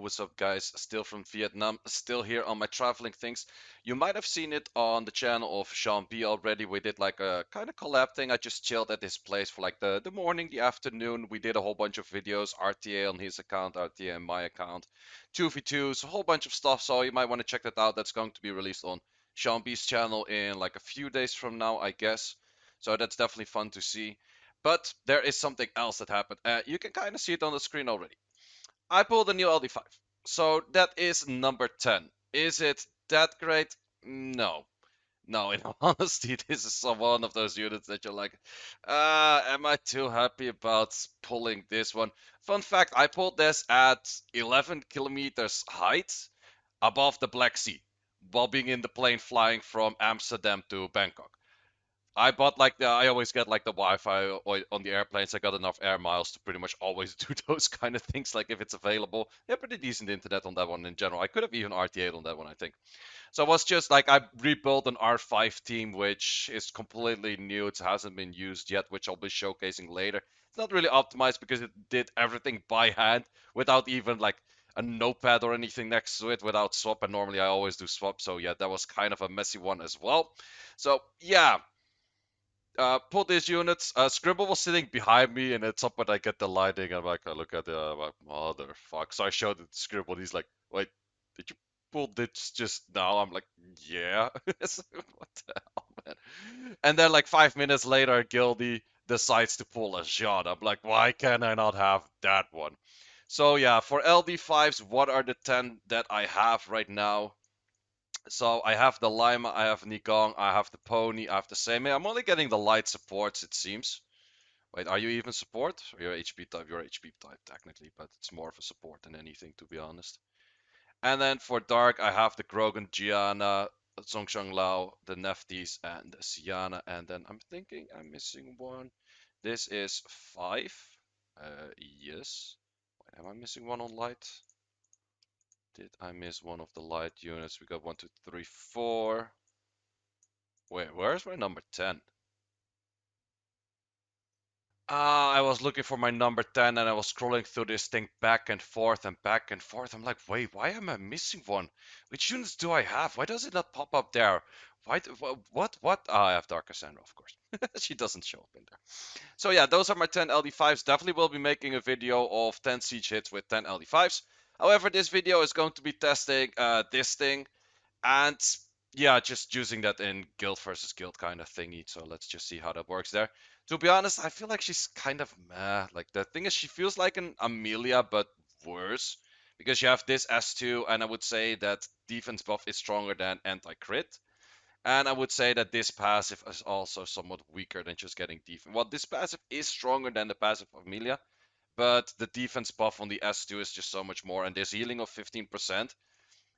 what's up guys? Still from Vietnam, still here on my traveling things. You might have seen it on the channel of Sean B already. We did like a kind of collab thing. I just chilled at his place for like the morning, the afternoon. We did a whole bunch of videos, RTA on his account, RTA on my account, 2v2s, a whole bunch of stuff. So you might want to check that out. That's going to be released on Sean B's channel in like a few days from now, I guess. So that's definitely fun to see. But there is something else that happened. You can kind of see it on the screen already. I pulled a new LD5. So that is number 10. Is it that great? No. No, in all honesty, this is one of those units that you're like, am I too happy about pulling this one? Fun fact, I pulled this at 11 kilometers height above the Black Sea while being in the plane flying from Amsterdam to Bangkok. I bought like I always get like the Wi-Fi on the airplanes. I got enough air miles to pretty much always do those kind of things. Like if it's available, yeah, pretty decent internet on that one in general. I could have even RTA'd on that one, I think. So it was just like I rebuilt an R5 team, which is completely new. It hasn't been used yet, which I'll be showcasing later. It's not really optimized because it did everything by hand without even like a notepad or anything next to it without swap. And normally I always do swap. So yeah, that was kind of a messy one as well. So yeah, pull these units. Scribble was sitting behind me, and at some point I get the lighting. I'm like, I look at it, I'm like, motherfuck. So I showed it to Scribble. He's like, wait, did you pull this just now? I'm like, yeah. So, what the hell, man? And then like 5 minutes later, Gildy decides to pull a shot. I'm like, why can I not have that one? So yeah, for LD5s, what are the 10 that I have right now? So I have the Lima, I have Nikon, I have the Pony, I have the Seimei. I'm only getting the light supports, it seems. Wait, are you even support? Or you're HP type? You're HP type technically, but it's more of a support than anything, to be honest. And then for Dark, I have the Grogan, Gianna, Zhongsheng Lao, the Neftis, and the Siana. And then I'm thinking I'm missing one. This is 5. Yes. Wait, am I missing one on light? Did I miss one of the light units? We got 1, 2, 3, 4. Wait, where's my number 10? Ah, I was looking for my number 10 and I was scrolling through this thing back and forth and back and forth. I'm like, wait, why am I missing one? Which units do I have? Why does it not pop up there? Why? What? Ah, I have Dark Cassandra, of course. She doesn't show up in there. So yeah, those are my 10 LD5s. Definitely will be making a video of 10 siege hits with 10 LD5s. However, this video is going to be testing this thing. And yeah, just using that in guild versus guild kind of thingy. So let's just see how that works there. To be honest, I feel like she's kind of meh. Like the thing is, she feels like an Amelia, but worse. Because you have this S2, and I would say that defense buff is stronger than anti-crit. And I would say that this passive is also somewhat weaker than just getting defense. Well, this passive is stronger than the passive of Amelia, but the defense buff on the S2 is just so much more. And this healing of 15%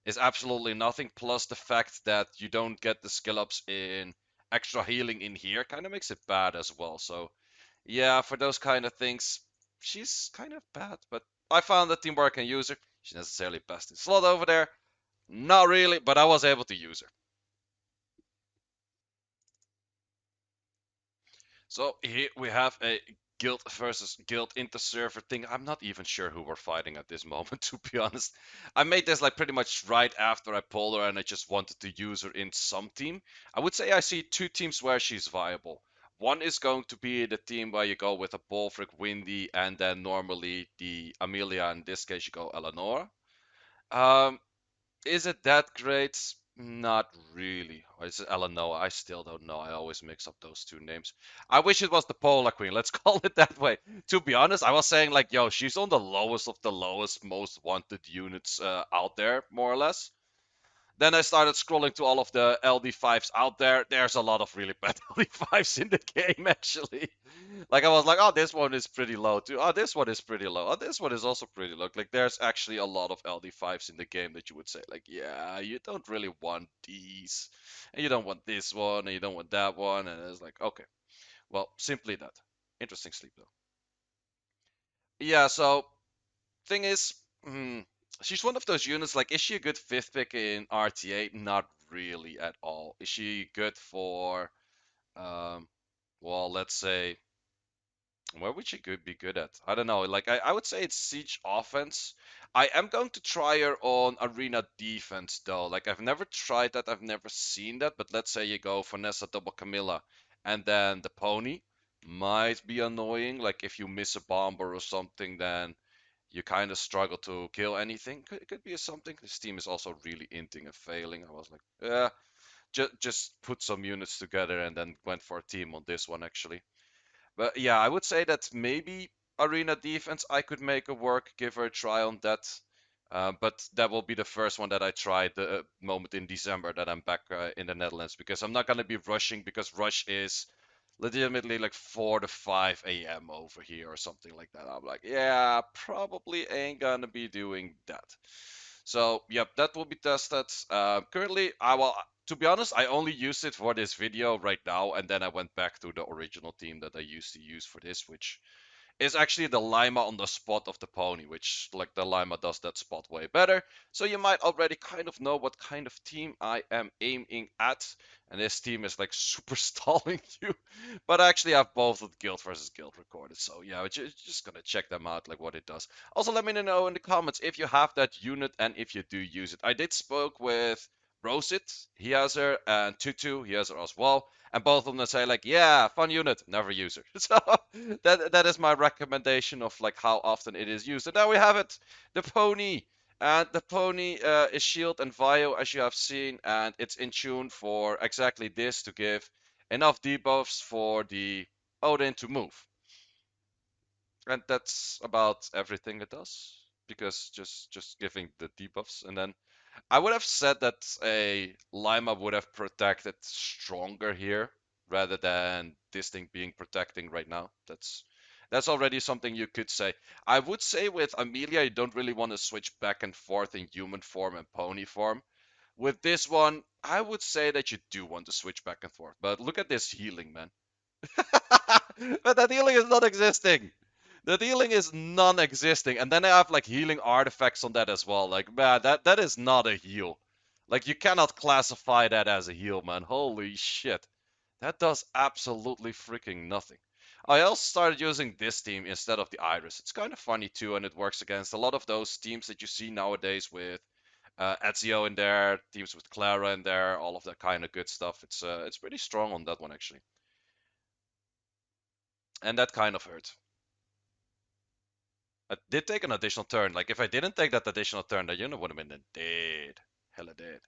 is absolutely nothing. Plus the fact that you don't get the skill ups in extra healing in here kind of makes it bad as well. So yeah, for those kind of things, she's kind of bad. But I found that teamwork can use her. She's necessarily best in slot over there. Not really, but I was able to use her. So here we have a guild versus guild inter-server thing. I'm not even sure who we're fighting at this moment, to be honest. I made this like pretty much right after I pulled her and I just wanted to use her in some team. I would say I see two teams where she's viable. One is going to be the team where you go with a Bolfric, Windy, and then normally the Amelia. In this case, you go Eleanor. Um, is it that great? Not really. Or is it Eleanor? I still don't know. I always mix up those two names. I wish it was the Polar Queen. Let's call it that way. To be honest, I was saying like, yo, she's on the lowest of the lowest, most wanted units out there, more or less. Then I started scrolling to all of the LD5s out there. There's a lot of really bad LD5s in the game, actually. Like, I was like, oh, this one is pretty low, too. Oh, this one is pretty low. Oh, this one is also pretty low. Like, there's actually a lot of LD5s in the game that you would say, like, yeah, you don't really want these. And you don't want this one, and you don't want that one. And it's like, okay. Well, simply that. Interesting sleep, though. Yeah, so thing is, she's one of those units. Like, is she a good fifth pick in RTA? Not really at all. Is she good for, um, well, let's say Where would she could be good at? I don't know. Like I would say it's siege offense. I am going to try her on arena defense though. Like I've never tried that. I've never seen that. But let's say you go Vanessa double Camilla and then the pony might be annoying. Like if you miss a bomber or something, then you kind of struggle to kill anything. It could be something. This team is also really inting and failing. I was like, yeah, just put some units together and then went for a team on this one actually. But yeah, I would say that maybe arena defense I could make it work, give her a try on that. But that will be the first one that I tried the moment in December that I'm back in the Netherlands because I'm not gonna be rushing because rush is legitimately like 4 to 5 a.m. over here or something like that. I'm like, yeah, probably ain't gonna be doing that. So yep, that will be tested. Currently, I will. To be honest, I only use it for this video right now, and then I went back to the original team that I used to use for this, which is actually the Lima on the spot of the pony, which like the Lima does that spot way better. So you might already kind of know what kind of team I am aiming at. And this team is like super stalling you. But I actually have both of Guild versus Guild recorded. So yeah, we're just gonna check them out, like what it does. Also, let me know in the comments if you have that unit and if you do use it. I did spoke with Rosit, he has her, and Tutu, he has her as well. And both of them say like, yeah, fun unit, never use her. So that is my recommendation of like how often it is used. And now we have it, the pony. And the pony is shield and Vio as you have seen, and it's in tune for exactly this to give enough debuffs for the Odin to move. And that's about everything it does. Because just giving the debuffs and then I would have said that a Lima would have protected stronger here rather than this thing being protecting right now. That's already something you could say. I would say with Amelia, you don't really want to switch back and forth in human form and pony form. With this one, I would say that you do want to switch back and forth. But look at this healing, man. But that healing is not existing. The healing is non-existing, and then I have like healing artifacts on that as well. Like, man, that is not a heal. Like, you cannot classify that as a heal, man. Holy shit. That does absolutely freaking nothing. I also started using this team instead of the Iris. It's kind of funny too, and it works against a lot of those teams that you see nowadays with Ezio in there, teams with Clara in there, all of that kind of good stuff. It's pretty strong on that one actually, and that kind of hurt. I did take an additional turn. Like if I didn't take that additional turn, the unit would have been dead. Hella dead.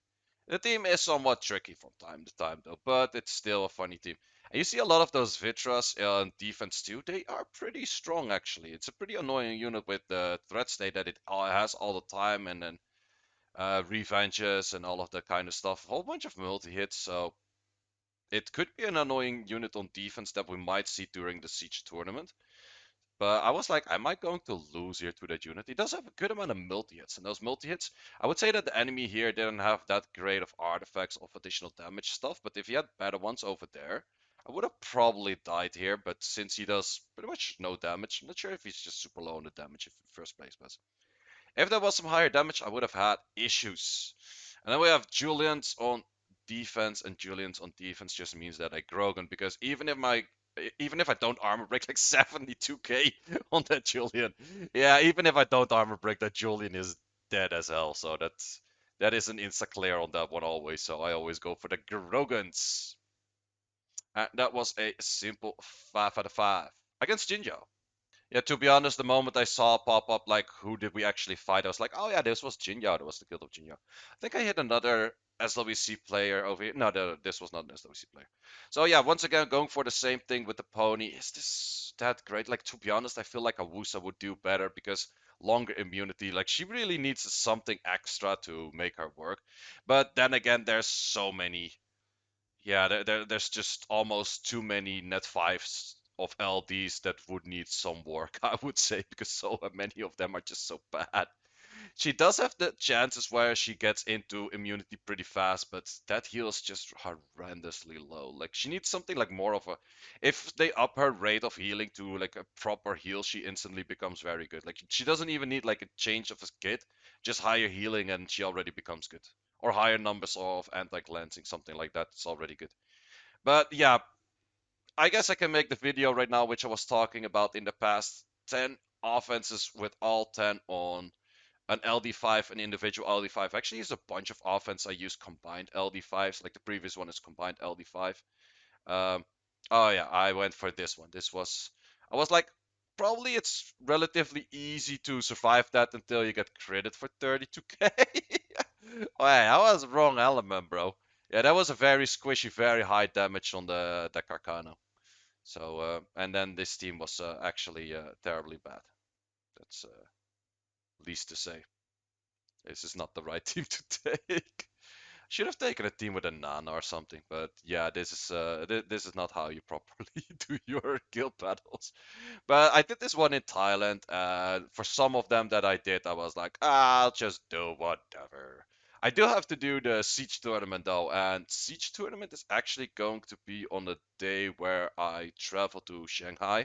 The team is somewhat tricky from time to time though, but it's still a funny team. And you see a lot of those Vitras on defense too. They are pretty strong actually. It's a pretty annoying unit with the threat state that it has all the time and then revenges and all of that kind of stuff. A whole bunch of multi-hits, so it could be an annoying unit on defense that we might see during the Siege tournament. But I was like, am I going to lose here to that unit? He does have a good amount of multi-hits, and those multi-hits, I would say that the enemy here didn't have that great of artifacts of additional damage stuff, but if he had better ones over there, I would have probably died here, but since he does pretty much no damage, I'm not sure if he's just super low on the damage in the first place, but if there was some higher damage, I would have had issues. And then we have Julian's on defense, and Julian's on defense just means that I Grogan because even if I don't armor break like 72k on that Julian, yeah, even if I don't armor break, that Julian is dead as hell. So that is an insta clear on that one always. So I always go for the Grogans. And that was a simple 5 out of 5 against Jinjo. Yeah, to be honest, the moment I saw pop up like who did we actually fight, I was like, oh yeah, this was Jinyo. That was the guild of Jinyo. I think I hit another SWC player over here. No, this was not an SWC player. So yeah, once again, going for the same thing with the pony. Is this that great? Like to be honest, I feel like a Wusa would do better because longer immunity. Like she really needs something extra to make her work. But then again, there's so many yeah, there's just almost too many net fives of LDs that would need some work, I would say, because so many of them are just so bad. She does have the chances where she gets into immunity pretty fast, but that heal is just horrendously low. Like she needs something like more of a. If they up her rate of healing to like a proper heal, she instantly becomes very good. Like she doesn't even need like a change of a kit, just higher healing and she already becomes good. Or higher numbers of anti-cleansing, something like that. It's already good. But yeah, I guess I can make the video right now, which I was talking about in the past. 10 offenses with all 10 on an LD5, an individual LD5. Actually, is a bunch of offense. I use combined LD5s, like the previous one is combined LD5. Um, oh yeah, I went for this one. I was like, probably it's relatively easy to survive that until you get credit for 32k. Oh yeah, I was wrong element, bro. Yeah, that was a very squishy, very high damage on the deck Arcana. So, and then this team was actually terribly bad. That's least to say. This is not the right team to take. Should have taken a team with a Nana or something, but yeah, this is not how you properly do your guild battles. But I did this one in Thailand, and for some of them that I did, I was like, I'll just do whatever. I do have to do the Siege tournament though, and Siege tournament is actually going to be on the day where I travel to Shanghai,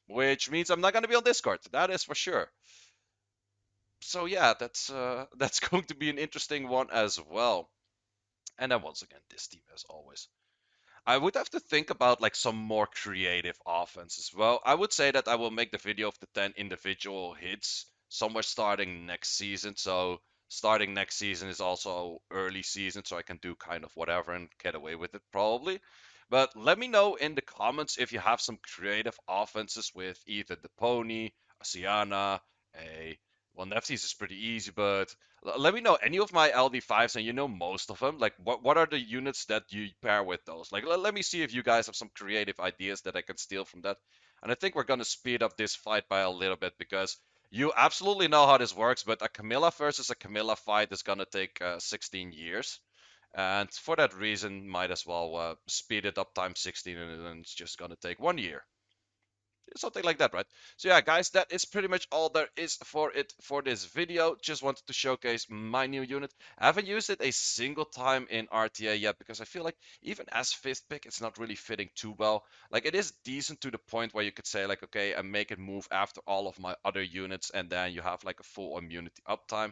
which means I'm not going to be on Discord. That is for sure. So yeah, that's going to be an interesting one as well. And then once again, this team as always. I would have to think about like some more creative offense as well. I would say that I will make the video of the 10 individual hits somewhere starting next season. So starting next season is also early season, so I can do kind of whatever and get away with it probably. But let me know in the comments if you have some creative offenses with either the pony, a Sienna, a well, Nefties is pretty easy, but let me know any of my LD5s, and you know most of them. Like, what are the units that you pair with those? Like, let me see if you guys have some creative ideas that I can steal from that. And I think we're gonna speed up this fight by a little bit because you absolutely know how this works. But a Camilla versus a Camilla fight is gonna take 16 years, and for that reason, might as well speed it up times 16, and then it's just gonna take 1 year. Something like that, right? So yeah, guys, that is pretty much all there is for it for this video. Just wanted to showcase my new unit. I haven't used it a single time in RTA yet because I feel like even as fifth pick, it's not really fitting too well. Like, it is decent to the point where you could say like, okay, I make it move after all of my other units, and then you have like a full immunity uptime.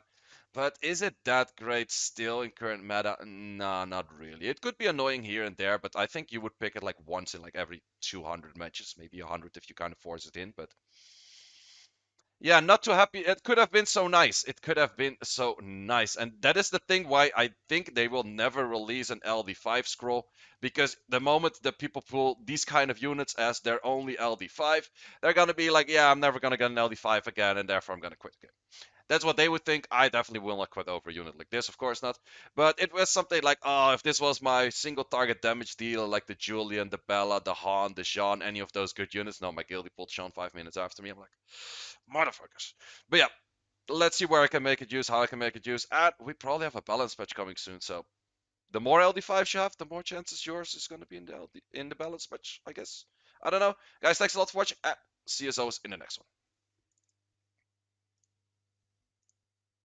But is it that great still in current meta? Nah, not really. It could be annoying here and there, but I think you would pick it like once in like every 200 matches, maybe 100 if you kind of force it in. But yeah, not too happy. It could have been so nice. It could have been so nice. And that is the thing why I think they will never release an LD5 scroll, because the moment that people pull these kind of units as their only LD5, they're gonna be like, yeah, I'm never gonna get an LD5 again, and therefore I'm gonna quit the game. That's what they would think. I definitely will not quit over a unit like this, of course not. But it was something like, oh, if this was my single target damage dealer, like the Julian, the Bella, the Han, the Jean, any of those good units. No, my guildie pulled Jean 5 minutes after me. I'm like, motherfuckers. But yeah, let's see where I can make it use, how I can make it use. And we probably have a balance patch coming soon. So the more LD5s you have, the more chances yours is going to be in the balance patch, I guess. I don't know. Guys, thanks a lot for watching. See you as always in the next one.